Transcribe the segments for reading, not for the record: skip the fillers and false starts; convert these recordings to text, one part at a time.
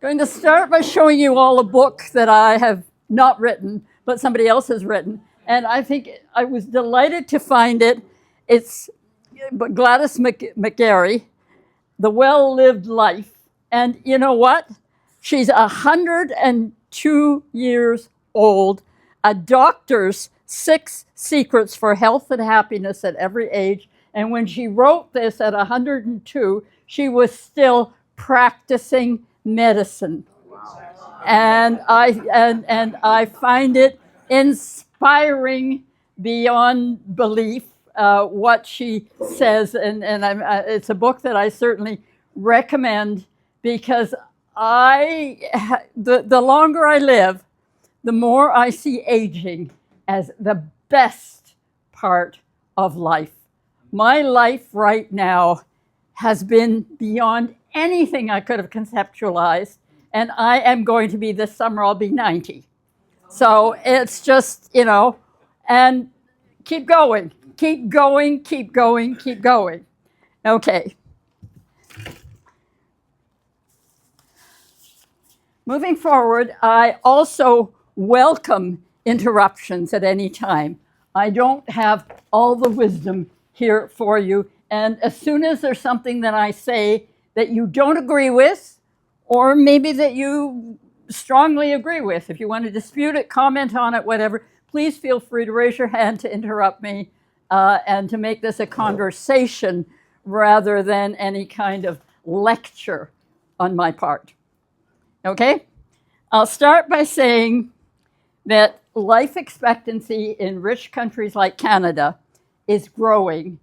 going to start by showing you all a book that I have not written, but somebody else has written. And I think I was delighted to find it. It's Gladys McGarry, The Well-Lived Life. And you know what? She's 102 years old, a doctor's 6 secrets for health and happiness at every age. And when she wrote this at 102, she was still practicing medicine. And I find it inspiring beyond belief what she says, and it's a book that I certainly recommend because the longer I live, the more I see aging as the best part of life. My life right now has been beyond anything I could have conceptualized, and I am going to be this summer, I'll be 90. So it's just, and keep going, keep going, keep going, keep going. Okay. Moving forward, I also welcome interruptions at any time. I don't have all the wisdom here for you. And as soon as there's something that I say that you don't agree with, or maybe that you strongly agree with, if you want to dispute it, comment on it, whatever, please feel free to raise your hand to interrupt me and to make this a conversation rather than any kind of lecture on my part. Okay? I'll start by saying that life expectancy in rich countries like Canada is growing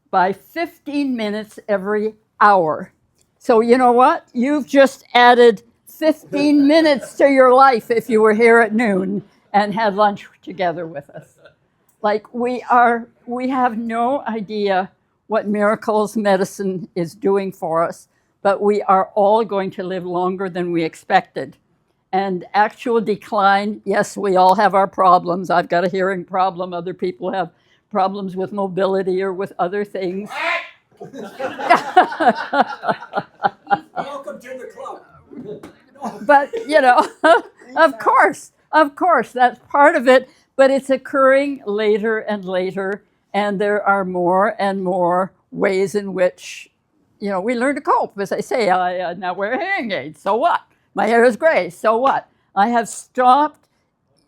by 15 minutes every hour. So you know what? You've just added 15 minutes to your life if you were here at noon and had lunch together with us. Like we have no idea what miracles medicine is doing for us, but we are all going to live longer than we expected. And actual decline, yes, we all have our problems. I've got a hearing problem. Other people have problems with mobility or with other things. Welcome to the club. But, of course, that's part of it. But it's occurring later and later. And there are more and more ways in which, we learn to cope. As I say, I now wear hearing aids. So what? My hair is gray. So what? I have stopped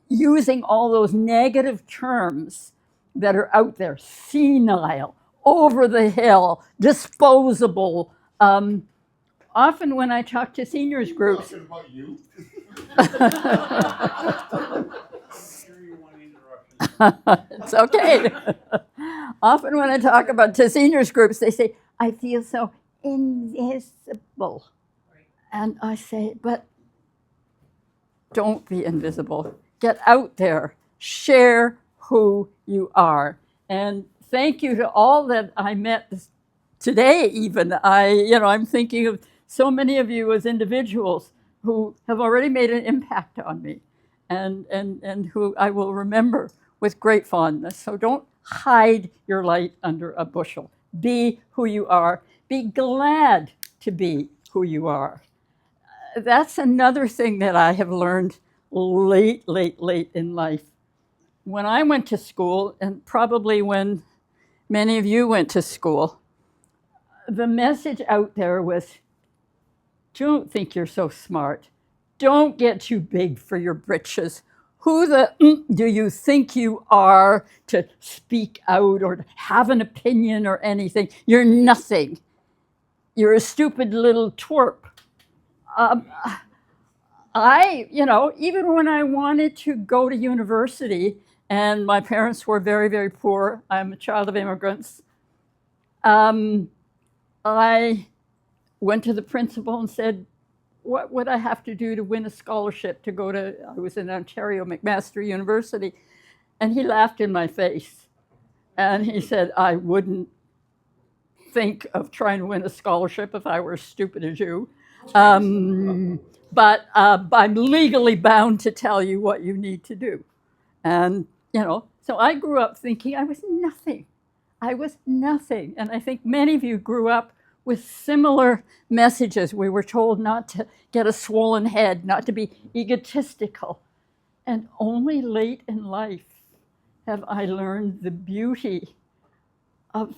using all those negative terms that are out there. Senile, over the hill, disposable. Often when I talk to seniors groups. Talking about you? It's okay. Often when I talk to seniors groups, they say, I feel so invisible. And I say, but don't be invisible. Get out there. Share who you are. And thank you to all that I met today even. I'm thinking of so many of you as individuals who have already made an impact on me and who I will remember with great fondness. So don't hide your light under a bushel. Be who you are. Be glad to be who you are. That's another thing that I have learned late in life. When I went to school, and probably when many of you went to school, the message out there was, don't think you're so smart. Don't get too big for your britches. Who do you think you are to speak out or to have an opinion or anything? You're nothing. You're a stupid little twerp. Even when I wanted to go to university, and my parents were very, very poor, I'm a child of immigrants, I went to the principal and said, what would I have to do to win a scholarship to go to, I was in Ontario, McMaster University, and he laughed in my face. And he said, I wouldn't think of trying to win a scholarship if I were as stupid as you. But I'm legally bound to tell you what you need to do. And, so I grew up thinking I was nothing. And I think many of you grew up with similar messages. We were told not to get a swollen head, not to be egotistical. And only late in life have I learned the beauty of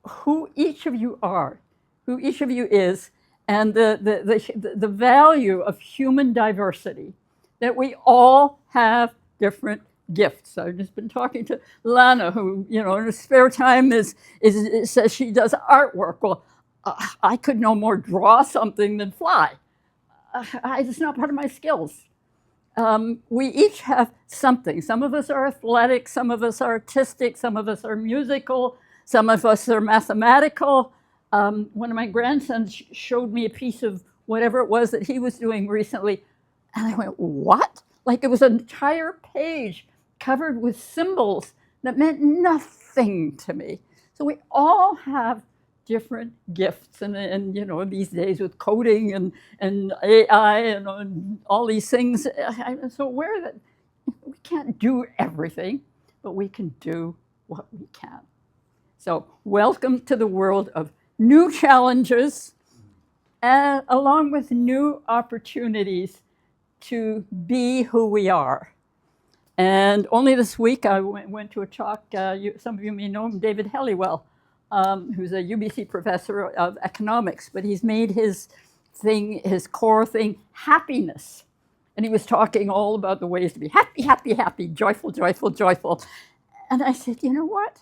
who each of you are, who each of you is, and the value of human diversity, that we all have different gifts. I've just been talking to Lana, who, in her spare time says she does artwork. Well, I could no more draw something than fly. It's not part of my skills. We each have something. Some of us are athletic, some of us are artistic, some of us are musical, some of us are mathematical. One of my grandsons showed me a piece of whatever it was that he was doing recently, and I went, what? Like it was an entire page covered with symbols that meant nothing to me. So we all have different gifts, and these days with coding and AI and all these things, I'm so aware that we can't do everything, but we can do what we can. So welcome to the world of new challenges, along with new opportunities to be who we are. And only this week I went to a talk, some of you may know him, David Helliwell, who's a UBC professor of economics, but he's made his core thing, happiness. And he was talking all about the ways to be happy, happy, happy, joyful, joyful, joyful. And I said, you know what?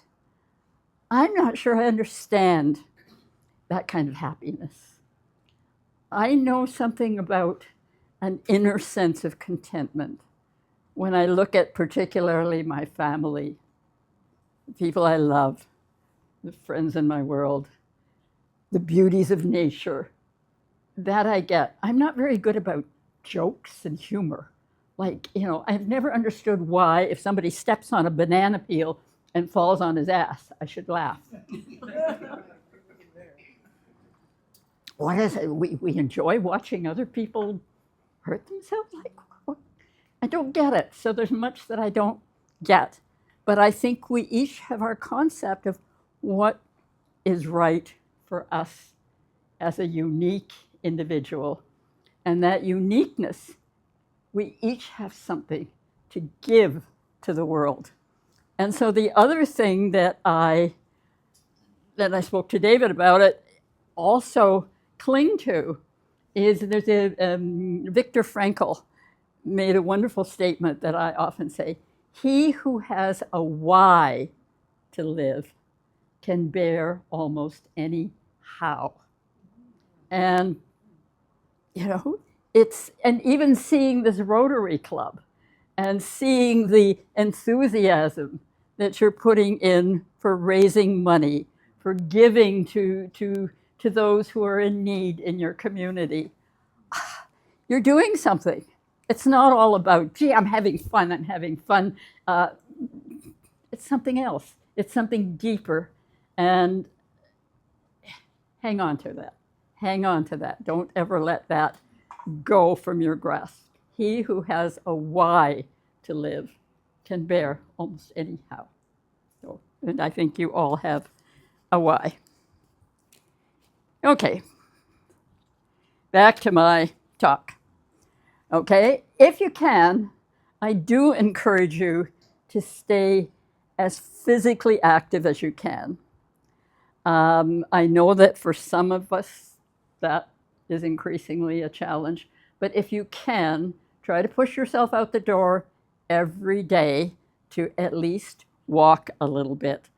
I'm not sure I understand that kind of happiness. I know something about an inner sense of contentment when I look at particularly my family, the people I love, the friends in my world, the beauties of nature. That I get. I'm not very good about jokes and humor. I've never understood why if somebody steps on a banana peel and falls on his ass, I should laugh. What is it? We enjoy watching other people hurt themselves? I don't get it. So there's much that I don't get. But I think we each have our concept of what is right for us as a unique individual. And that uniqueness, we each have something to give to the world. And so the other thing that I spoke to David about it, also cling to, is there's Viktor Frankl made a wonderful statement that I often say, he who has a why to live can bear almost any how. And, and even seeing this Rotary Club and seeing the enthusiasm that you're putting in for raising money, for giving to those who are in need in your community, you're doing something. It's not all about, gee, I'm having fun. It's something else. It's something deeper. And hang on to that. Hang on to that. Don't ever let that go from your grasp. He who has a why to live can bear almost anyhow. So, and I think you all have a why. Okay. Back to my talk. Okay, if you can, I do encourage you to stay as physically active as you can. I know that for some of us, that is increasingly a challenge, but if you can, try to push yourself out the door every day to at least walk a little bit.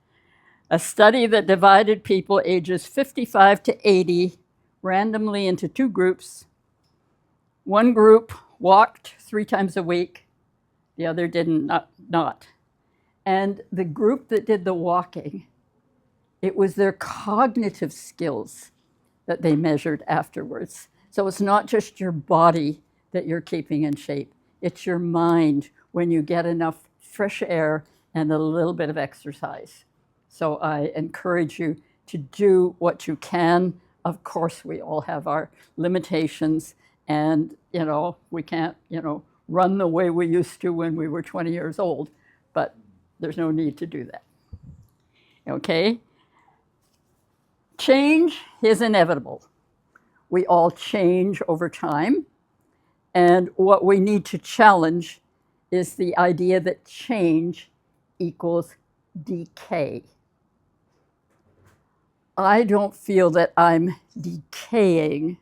A study that divided people ages 55 to 80 randomly into two groups. One group walked 3 times a week, the other didn't not. And the group that did the walking, it was their cognitive skills that they measured afterwards. So it's not just your body that you're keeping in shape, it's your mind when you get enough fresh air and a little bit of exercise. So I encourage you to do what you can. Of course, we all have our limitations. And, we can't, run the way we used to when we were 20 years old, but there's no need to do that. Okay? Change is inevitable. We all change over time. And what we need to challenge is the idea that change equals decay. I don't feel that I'm decaying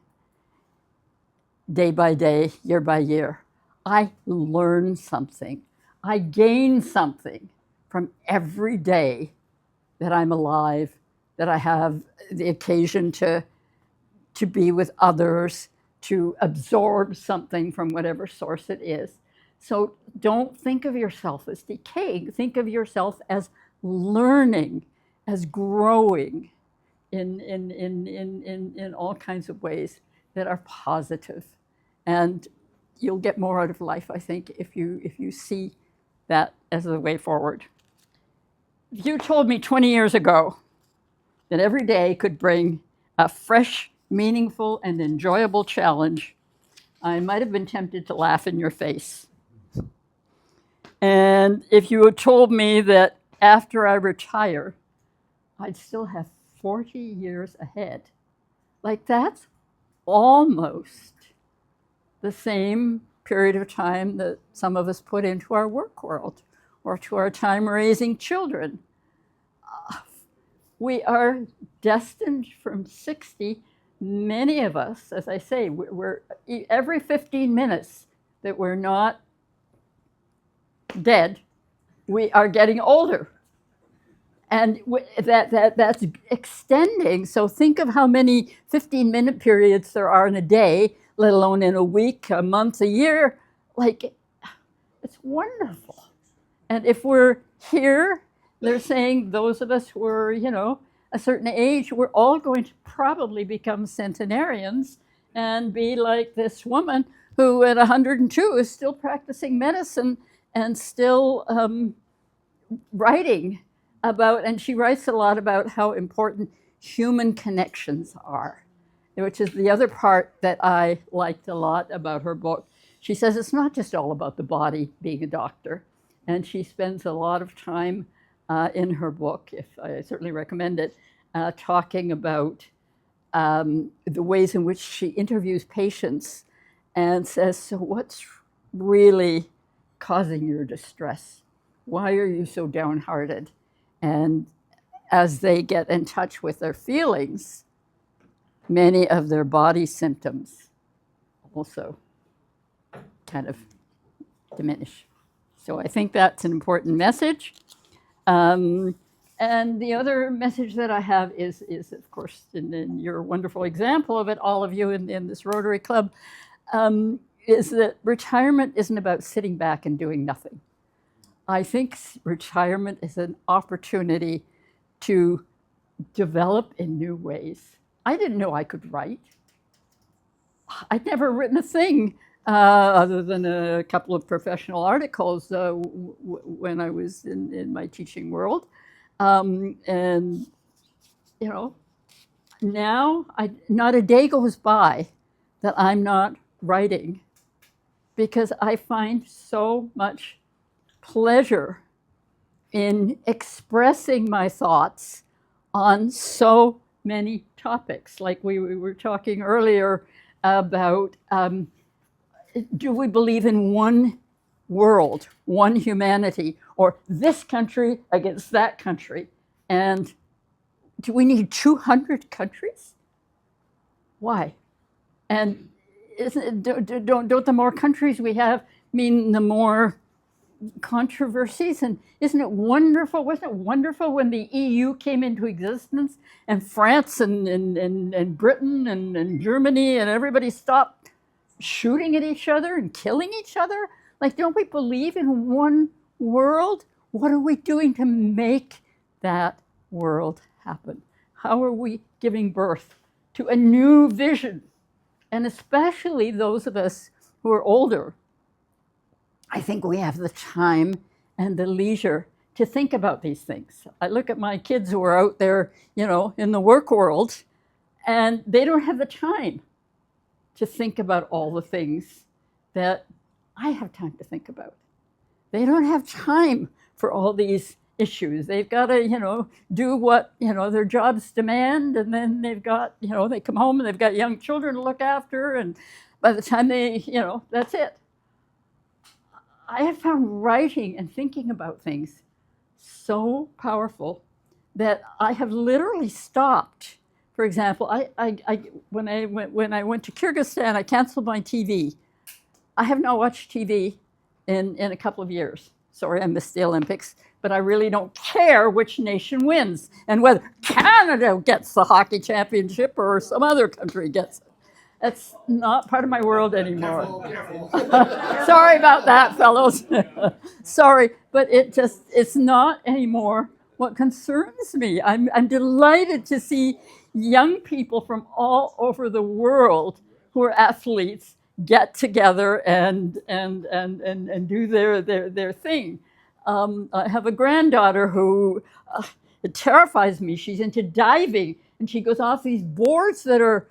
day by day, year by year. I learn something. I gain something from every day that I'm alive, that I have the occasion to be with others, to absorb something from whatever source it is. So don't think of yourself as decaying. Think of yourself as learning, as growing in all kinds of ways that are positive. And you'll get more out of life, I think, if you see that as the way forward. If you told me 20 years ago that every day could bring a fresh, meaningful, and enjoyable challenge, I might have been tempted to laugh in your face. And if you had told me that after I retire, I'd still have 40 years ahead, like that's almost the same period of time that some of us put into our work world or to our time raising children. We are destined from 60. Many of us, as I say, we're every 15 minutes that we're not dead, we are getting older. And that's extending. So think of how many 15-minute periods there are in a day, let alone in a week, a month, a year. Like, it's wonderful. And if we're here, they're saying those of us who are, a certain age, we're all going to probably become centenarians and be like this woman who at 102 is still practicing medicine and still writing about, and she writes a lot about how important human connections are, which is the other part that I liked a lot about her book. She says it's not just all about the body, being a doctor, and she spends a lot of time in her book, if I certainly recommend it, talking about the ways in which she interviews patients and says, so what's really causing your distress? Why are you so downhearted? And as they get in touch with their feelings, many of their body symptoms also kind of diminish. So I think that's an important message. And the other message that I have is of course, in your wonderful example of it, all of you in this Rotary Club, is that retirement isn't about sitting back and doing nothing. I think retirement is an opportunity to develop in new ways. I didn't know I could write. I'd never written a thing other than a couple of professional articles when I was in my teaching world. And, now not a day goes by that I'm not writing, because I find so much pleasure in expressing my thoughts on so many topics. Like we were talking earlier about, do we believe in one world, one humanity, or this country against that country? And do we need 200 countries? Why? And don't the more countries we have mean the more controversies? And isn't it wonderful? Wasn't it wonderful when the EU came into existence and France and Britain and Germany and everybody stopped shooting at each other and killing each other? Like, don't we believe in one world? What are we doing to make that world happen? How are we giving birth to a new vision? And especially those of us who are older, I think we have the time and the leisure to think about these things. I look at my kids who are out there, in the work world, and they don't have the time to think about all the things that I have time to think about. They don't have time for all these issues. They've got to, do what, their jobs demand, and then they've got, they come home and they've got young children to look after, and by the time they, that's it. I have found writing and thinking about things so powerful that I have literally stopped. For example, when I went to Kyrgyzstan, I canceled my TV. I have not watched TV in a couple of years. Sorry, I missed the Olympics, but I really don't care which nation wins and whether Canada gets the hockey championship or some other country gets it. That's not part of my world anymore. Sorry about that, fellows. Sorry, but it's not anymore what concerns me. I'm delighted to see young people from all over the world who are athletes get together and do their thing. I have a granddaughter who it terrifies me. She's into diving, and she goes off these boards that are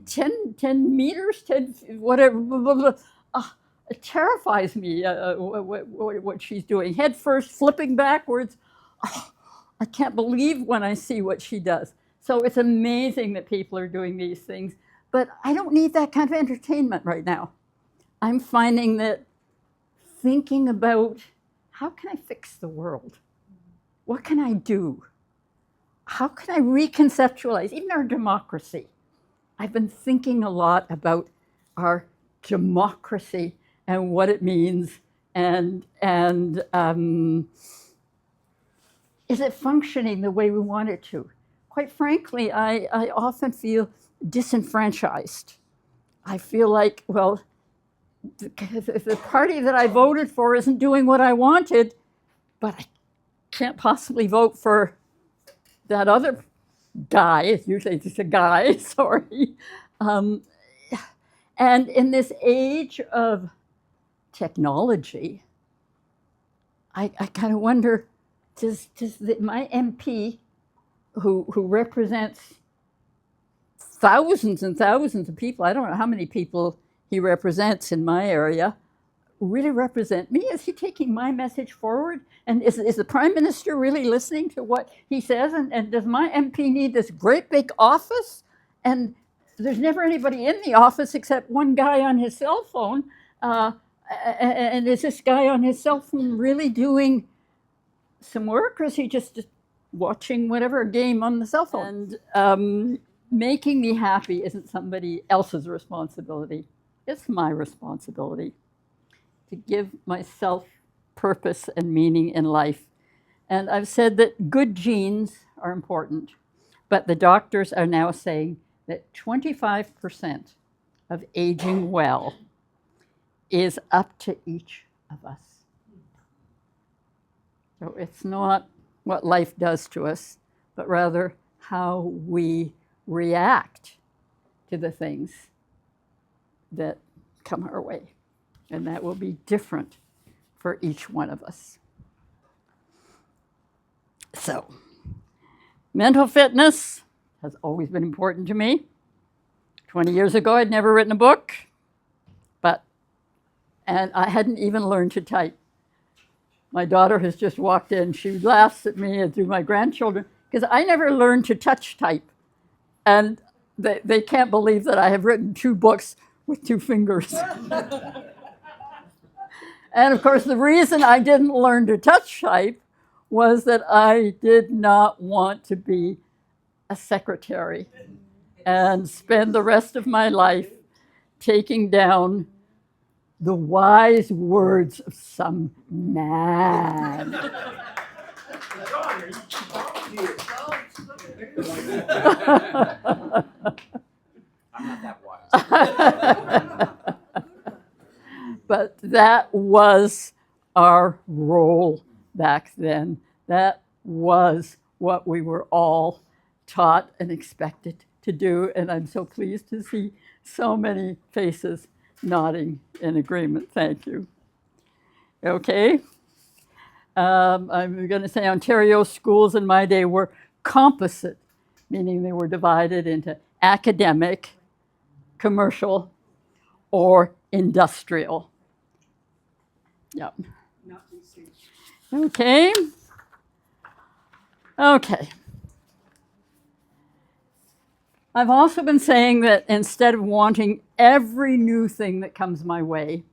10 meters, 10 whatever. Blah, blah, blah. It terrifies me what she's doing. Head first, flipping backwards. I can't believe when I see what she does. So it's amazing that people are doing these things. But I don't need that kind of entertainment right now. I'm finding that thinking about how can I fix the world? What can I do? How can I reconceptualize even our democracy? I've been thinking a lot about our democracy and what it means, and is it functioning the way we want it to? Quite frankly, I often feel disenfranchised. I feel like, well, if the party that I voted for isn't doing what I wanted, but I can't possibly vote for that other guy. It's usually just a guy, sorry. And in this age of technology, I kind of wonder, does my MP, who represents thousands and thousands of people, I don't know how many people he represents in my area, really represent me? Is he taking my message forward? And is the Prime Minister really listening to what he says? And does my MP need this great big office? And there's never anybody in the office except one guy on his cell phone. And is this guy on his cell phone really doing some work, or is he just watching whatever game on the cell phone? And making me happy isn't somebody else's responsibility. It's my responsibility to give myself purpose and meaning in life. And I've said that good genes are important, but the doctors are now saying that 25% of aging well is up to each of us. So it's not what life does to us, but rather how we react to the things that come our way. And that will be different for each one of us. So, mental fitness has always been important to me. 20 years ago, I'd never written a book, and I hadn't even learned to type. My daughter has just walked in. She laughs at me and through my grandchildren, because I never learned to touch type. And they can't believe that I have written 2 books with 2 fingers. And of course, the reason I didn't learn to touch type was that I did not want to be a secretary and spend the rest of my life taking down the wise words of some man. I'm not that wise. But that was our role back then. That was what we were all taught and expected to do. And I'm so pleased to see so many faces nodding in agreement. Thank you. Okay. I'm going to say Ontario schools in my day were composite, meaning they were divided into academic, commercial, or industrial. Yep. Okay. Okay. I've also been saying that instead of wanting every new thing that comes my way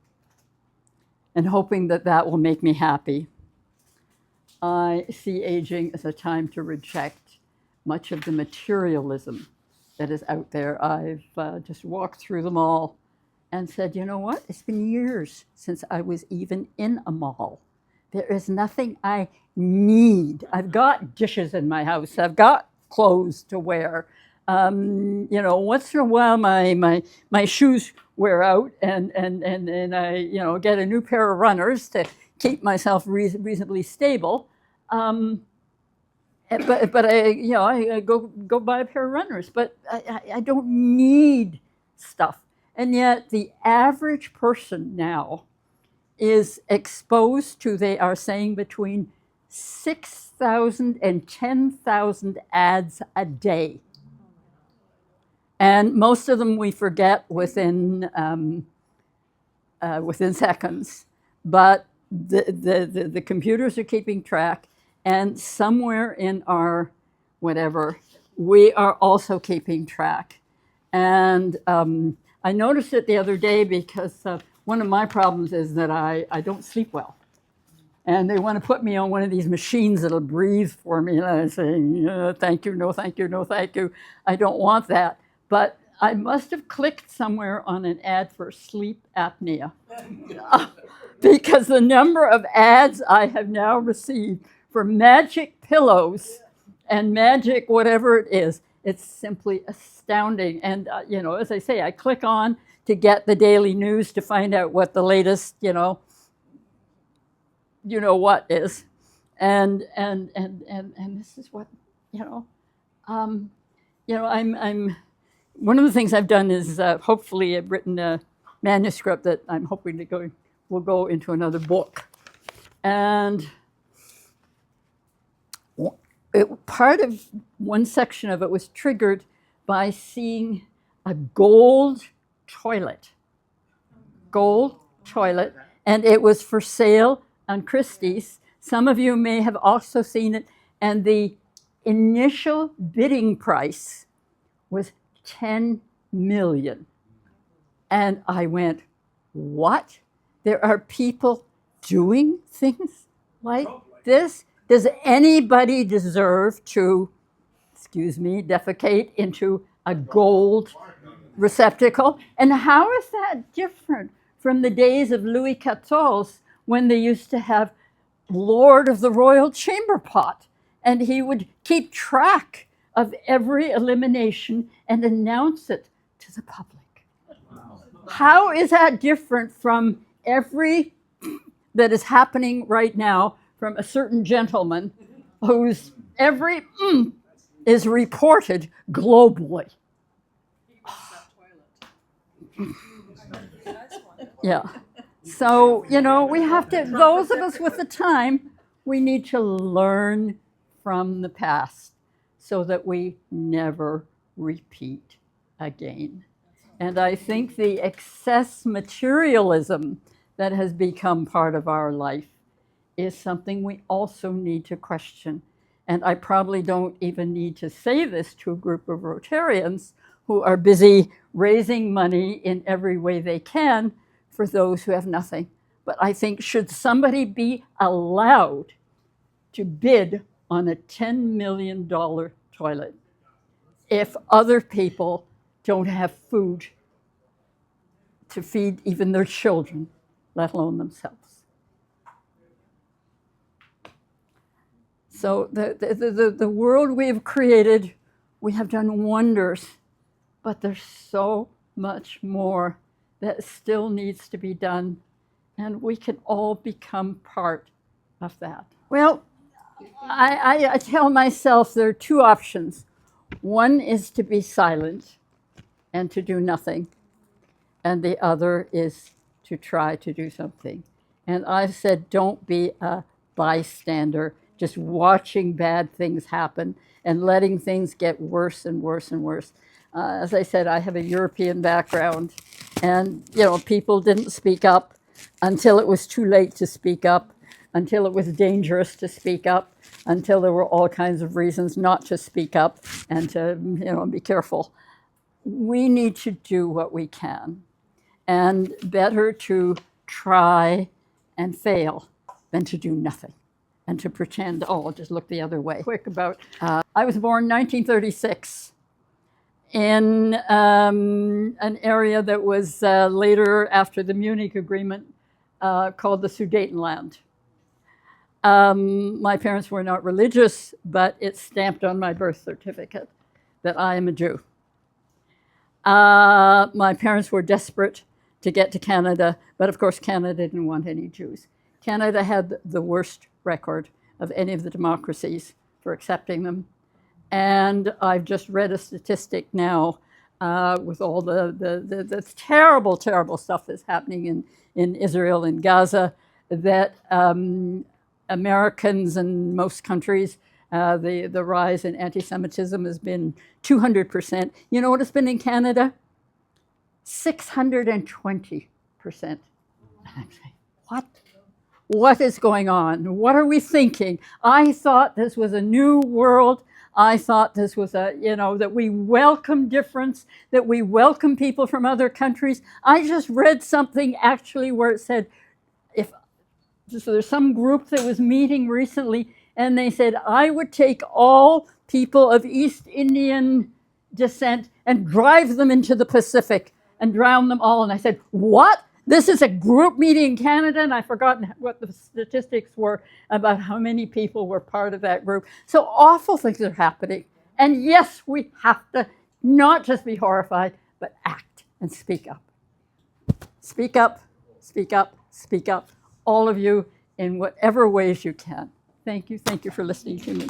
and hoping that that will make me happy, I see aging as a time to reject much of the materialism that is out there. I've just walked through them all and said, you know what? It's been years since I was even in a mall. There is nothing I need. I've got dishes in my house. I've got clothes to wear. You know, once in a while my shoes wear out and I, you know, get a new pair of runners to keep myself reasonably stable. But I, you know, I go buy a pair of runners, but I don't need stuff. And yet the average person now is exposed to, they are saying, between 6,000 and 10,000 ads a day. And most of them we forget within seconds. But the computers are keeping track, and somewhere in our whatever, we are also keeping track. And I noticed it the other day because one of my problems is that I don't sleep well. And they want to put me on one of these machines that'll breathe for me. And I say, thank you, no thank you, no thank you. I don't want that. But I must have clicked somewhere on an ad for sleep apnea. Because the number of ads I have now received for magic pillows and magic whatever it is, it's simply astounding. And, you know, as I say, I click on to get the daily news to find out what the latest, you know what is. And this is what, I'm one of the things I've done is hopefully I've written a manuscript that I'm hoping will go into another book. And part of one section of it was triggered by seeing a gold toilet, and it was for sale on Christie's. Some of you may have also seen it, and the initial bidding price was 10 million. And I went, what? There are people doing things like this? Does anybody deserve to, excuse me, defecate into a gold receptacle? And how is that different from the days of Louis XIV when they used to have Lord of the Royal Chamber Pot, and he would keep track of every elimination and announce it to the public? How is that different from every that is happening right now from a certain gentleman whose every is reported globally? Yeah. So, we have to, those of us with the time, we need to learn from the past so that we never repeat again. And I think the excess materialism that has become part of our life is something we also need to question. And I probably don't even need to say this to a group of Rotarians who are busy raising money in every way they can for those who have nothing. But I think, should somebody be allowed to bid on a $10 million toilet if other people don't have food to feed even their children, let alone themselves? So the world we have created, we have done wonders, but there's so much more that still needs to be done, and we can all become part of that. Well, I tell myself there are two options. One is to be silent and to do nothing, and the other is to try to do something. And I've said, don't be a bystander, just watching bad things happen and letting things get worse and worse and worse. As I said, I have a European background, and people didn't speak up until it was too late to speak up, until it was dangerous to speak up. until there were all kinds of reasons not to speak up and to, be careful. We need to do what we can, and better to try and fail than to do nothing and to pretend, I'll just look the other way. Quick about, I was born 1936 in an area that was later, after the Munich Agreement, called the Sudetenland. My parents were not religious, but it's stamped on my birth certificate that I am a Jew. My parents were desperate to get to Canada, but of course Canada didn't want any Jews. Canada had the worst record of any of the democracies for accepting them. And I've just read a statistic now with all the terrible, terrible stuff that's happening in Israel and Gaza, that Americans and most countries, the rise in anti-Semitism has been 200%. You know what it's been in Canada? 620%. What? What is going on? What are we thinking? I thought this was a new world. I thought this was that we welcome difference, that we welcome people from other countries. I just read something actually where it said, so there's some group that was meeting recently, and they said, I would take all people of East Indian descent and drive them into the Pacific and drown them all. And I said, what? This is a group meeting in Canada, and I've forgotten what the statistics were about how many people were part of that group. So awful things are happening. And yes, we have to not just be horrified, but act and speak up. Speak up, speak up, speak up, all of you, in whatever ways you can. Thank you for listening to me.